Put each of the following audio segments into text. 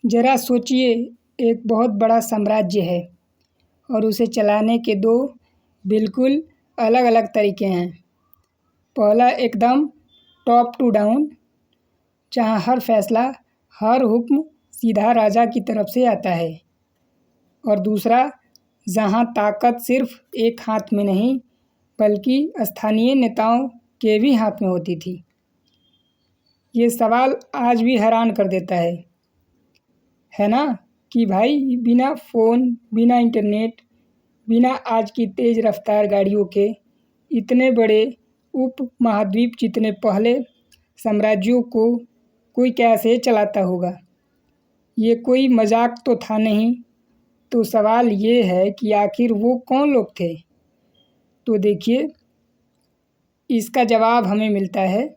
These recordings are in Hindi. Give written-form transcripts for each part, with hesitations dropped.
ज़रा सोचिए, एक बहुत बड़ा साम्राज्य है और उसे चलाने के दो बिल्कुल अलग-अलग तरीके हैं। पहला एकदम टॉप टू डाउन, जहाँ हर फैसला, हर हुक्म सीधा राजा की तरफ से आता है, और दूसरा जहाँ ताकत सिर्फ एक हाथ में नहीं बल्कि स्थानीय नेताओं के भी हाथ में होती थी। ये सवाल आज भी हैरान कर देता है ना, कि भाई बिना फ़ोन, बिना इंटरनेट, बिना आज की तेज़ रफ्तार गाड़ियों के इतने बड़े उपमहाद्वीप जितने पहले साम्राज्यों को कोई कैसे चलाता होगा। ये कोई मजाक तो था नहीं। तो सवाल ये है कि आखिर वो कौन लोग थे। तो देखिए, इसका जवाब हमें मिलता है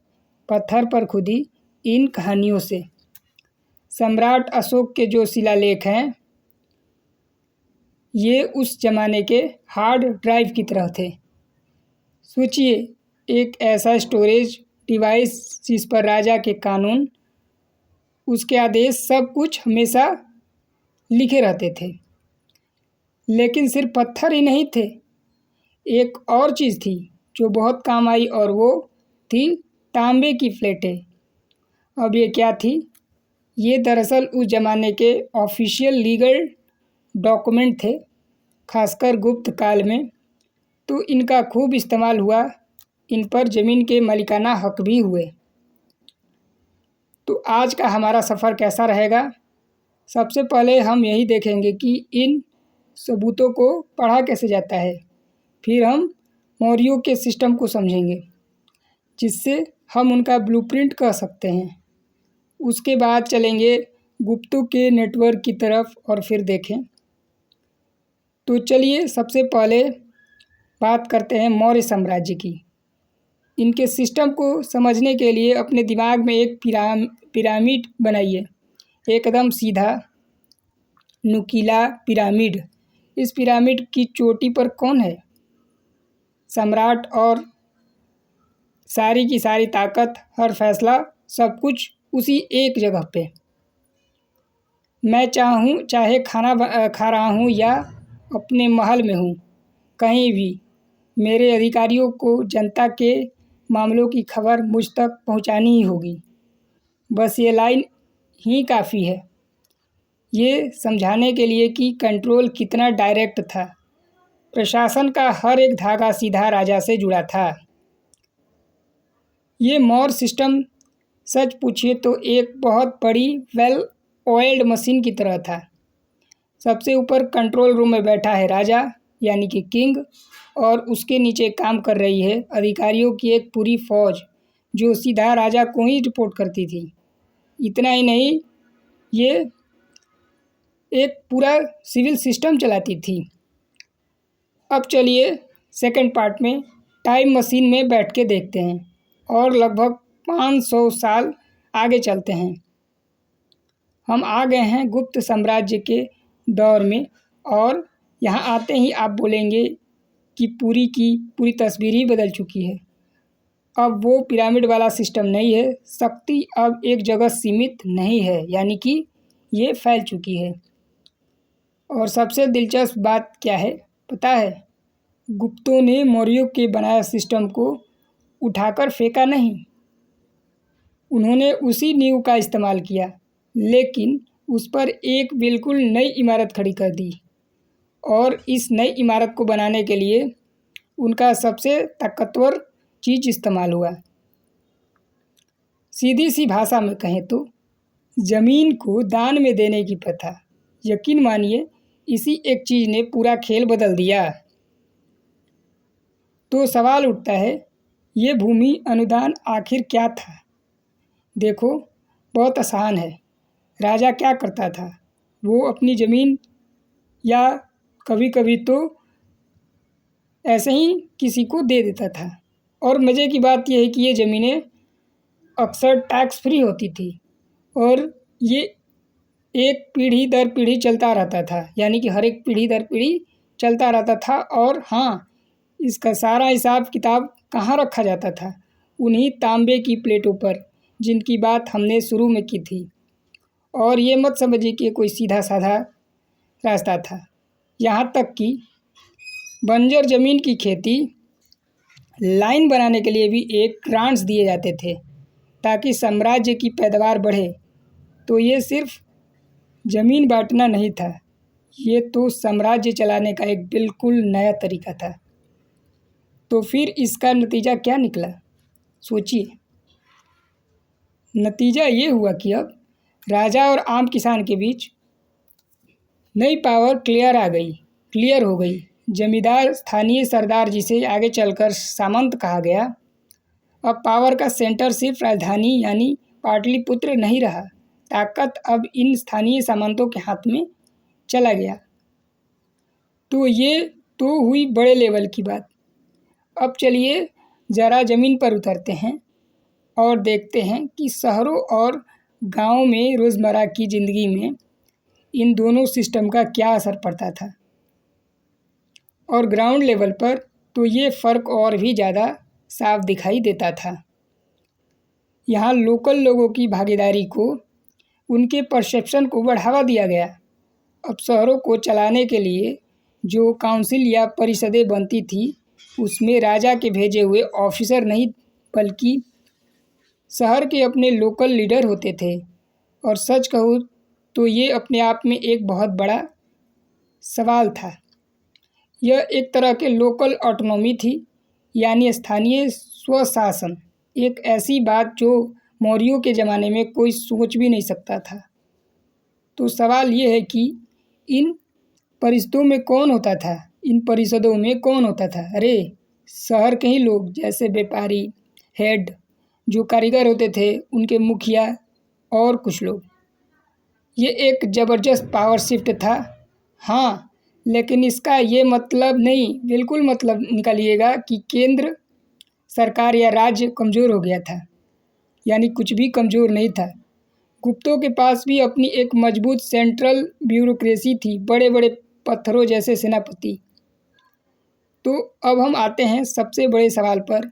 पत्थर पर खुदी इन कहानियों से। सम्राट अशोक के जो शिलालेख हैं, ये उस ज़माने के हार्ड ड्राइव की तरह थे। सोचिए, एक ऐसा स्टोरेज डिवाइस जिस पर राजा के कानून, उसके आदेश, सब कुछ हमेशा लिखे रहते थे। लेकिन सिर्फ पत्थर ही नहीं थे, एक और चीज़ थी जो बहुत काम आई, और वो थी तांबे की प्लेटें। अब ये क्या थी? ये दरअसल उस ज़माने के ऑफिशियल लीगल डॉक्यूमेंट थे, खासकर गुप्त काल में। तो इनका खूब इस्तेमाल हुआ, इन पर ज़मीन के मालिकाना हक भी हुए। तो आज का हमारा सफ़र कैसा रहेगा? सबसे पहले हम यही देखेंगे कि इन सबूतों को पढ़ा कैसे जाता है। फिर हम मौर्यों के सिस्टम को समझेंगे, जिससे हम उनका ब्लूप्रिंट कह सकते हैं। उसके बाद चलेंगे गुप्तों के नेटवर्क की तरफ और फिर देखें। तो चलिए, सबसे पहले बात करते हैं मौर्य साम्राज्य की। इनके सिस्टम को समझने के लिए अपने दिमाग में एक पिरामिड बनाइए, एकदम सीधा नुकीला पिरामिड। इस पिरामिड की चोटी पर कौन है? सम्राट, और सारी की सारी ताकत, हर फैसला, सब कुछ उसी एक जगह पे। मैं चाहे खाना खा रहा हूँ या अपने महल में हूँ, कहीं भी मेरे अधिकारियों को जनता के मामलों की खबर मुझ तक पहुँचानी ही होगी। बस ये लाइन ही काफ़ी है ये समझाने के लिए कि कंट्रोल कितना डायरेक्ट था। प्रशासन का हर एक धागा सीधा राजा से जुड़ा था। ये मौर्य सिस्टम सच पूछिए तो एक बहुत बड़ी वेल ऑयल्ड मशीन की तरह था। सबसे ऊपर कंट्रोल रूम में बैठा है राजा, यानी कि किंग, और उसके नीचे काम कर रही है अधिकारियों की एक पूरी फौज, जो सीधा राजा को ही रिपोर्ट करती थी। इतना ही नहीं, ये एक पूरा सिविल सिस्टम चलाती थी। अब चलिए सेकंड पार्ट में टाइम मशीन में बैठ के देखते हैं और लगभग 500 साल आगे चलते हैं। हम आ गए हैं गुप्त साम्राज्य के दौर में, और यहाँ आते ही आप बोलेंगे कि पूरी की पूरी तस्वीर ही बदल चुकी है। अब वो पिरामिड वाला सिस्टम नहीं है, शक्ति अब एक जगह सीमित नहीं है, यानी कि ये फैल चुकी है। और सबसे दिलचस्प बात क्या है पता है? गुप्तों ने मौर्यों के बनाया सिस्टम को उठाकर फेंका नहीं, उन्होंने उसी नींव का इस्तेमाल किया, लेकिन उस पर एक बिल्कुल नई इमारत खड़ी कर दी। और इस नई इमारत को बनाने के लिए उनका सबसे ताकतवर चीज़ इस्तेमाल हुआ। सीधी सी भाषा में कहें तो ज़मीन को दान में देने की प्रथा। यकीन मानिए, इसी एक चीज़ ने पूरा खेल बदल दिया। तो सवाल उठता है, ये भूमि अनुदान आखिर क्या था? देखो, बहुत आसान है। राजा क्या करता था? वो अपनी ज़मीन, या कभी कभी तो ऐसे ही किसी को दे देता था। और मज़े की बात यह है कि ये ज़मीनें अक्सर टैक्स फ्री होती थी, और ये एक पीढ़ी दर पीढ़ी चलता रहता था, यानी कि हर एक पीढ़ी दर पीढ़ी चलता रहता था। और हाँ, इसका सारा हिसाब किताब कहाँ रखा जाता था? उन्हीं तांबे की प्लेटों पर, जिनकी बात हमने शुरू में की थी। और ये मत समझिए कि कोई सीधा साधा रास्ता था। यहाँ तक कि बंजर ज़मीन की खेती लाइन बनाने के लिए भी एक ग्रांट्स दिए जाते थे ताकि साम्राज्य की पैदावार बढ़े। तो ये सिर्फ ज़मीन बांटना नहीं था, ये तो साम्राज्य चलाने का एक बिल्कुल नया तरीका था। तो फिर इसका नतीजा क्या निकला, सोचिए। नतीजा ये हुआ कि अब राजा और आम किसान के बीच नई पावर क्लियर हो गई। जमींदार, स्थानीय सरदार, जिसे आगे चलकर सामंत कहा गया, अब पावर का सेंटर सिर्फ राजधानी यानी पाटलिपुत्र नहीं रहा। ताकत अब इन स्थानीय सामंतों के हाथ में चला गया। तो ये तो हुई बड़े लेवल की बात। अब चलिए ज़रा ज़मीन पर उतरते हैं और देखते हैं कि शहरों और गाँव में रोज़मर्रा की ज़िंदगी में इन दोनों सिस्टम का क्या असर पड़ता था। और ग्राउंड लेवल पर तो ये फ़र्क और भी ज़्यादा साफ दिखाई देता था। यहाँ लोकल लोगों की भागीदारी को, उनके परसेप्शन को बढ़ावा दिया गया। अब शहरों को चलाने के लिए जो काउंसिल या परिषदें बनती थी, उसमें राजा के भेजे हुए ऑफिसर नहीं बल्कि शहर के अपने लोकल लीडर होते थे। और सच कहूँ तो ये अपने आप में एक बहुत बड़ा सवाल था। यह एक तरह के लोकल ऑटोनॉमी थी, यानी स्थानीय स्वशासन, एक ऐसी बात जो मौर्यों के ज़माने में कोई सोच भी नहीं सकता था। तो सवाल ये है कि इन परिषदों में कौन होता था? इन परिषदों में कौन होता था? अरे शहर के ही लोग, जैसे व्यापारी, हेड, जो कारीगर होते थे, उनके मुखिया और कुछ लोग। ये एक ज़बरदस्त पावर शिफ्ट था। हाँ, लेकिन इसका ये मतलब नहीं, बिल्कुल मतलब निकालिएगा कि केंद्र सरकार या राज्य कमज़ोर हो गया था, यानी कुछ भी कमज़ोर नहीं था। गुप्तों के पास भी अपनी एक मजबूत सेंट्रल ब्यूरोक्रेसी थी, बड़े बड़े पत्थरों जैसे सेनापति। तो अब हम आते हैं सबसे बड़े सवाल पर।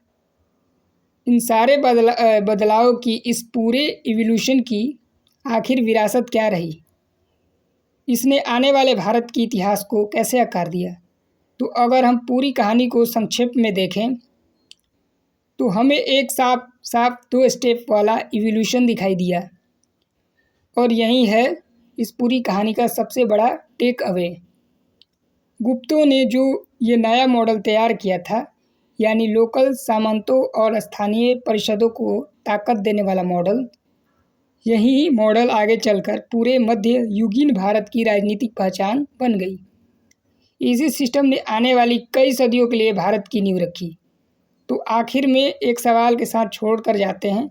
इन सारे बदलाव की, इस पूरे इवोल्यूशन की आखिर विरासत क्या रही? इसने आने वाले भारत के इतिहास को कैसे आकार दिया? तो अगर हम पूरी कहानी को संक्षेप में देखें तो हमें एक साफ 2 स्टेप वाला इवोल्यूशन दिखाई दिया। और यही है इस पूरी कहानी का सबसे बड़ा टेक अवे। गुप्तों ने जो ये नया मॉडल तैयार किया था, यानी लोकल सामंतों और स्थानीय परिषदों को ताकत देने वाला मॉडल, यही मॉडल आगे चलकर पूरे मध्य युगीन भारत की राजनीतिक पहचान बन गई। इसी सिस्टम ने आने वाली कई सदियों के लिए भारत की नींव रखी। तो आखिर में एक सवाल के साथ छोड़ कर जाते हैं।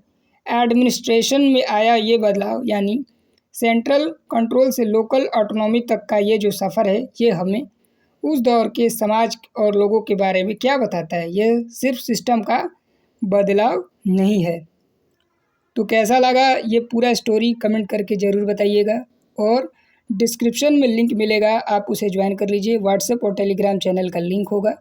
एडमिनिस्ट्रेशन में आया ये बदलाव, यानी सेंट्रल कंट्रोल से लोकल ऑटोनॉमी तक का ये जो सफ़र है, ये हमें उस दौर के समाज और लोगों के बारे में क्या बताता है? यह सिर्फ सिस्टम का बदलाव नहीं है। तो कैसा लगा ये पूरा स्टोरी, कमेंट करके ज़रूर बताइएगा। और डिस्क्रिप्शन में लिंक मिलेगा, आप उसे ज्वाइन कर लीजिए। व्हाट्सएप और टेलीग्राम चैनल का लिंक होगा।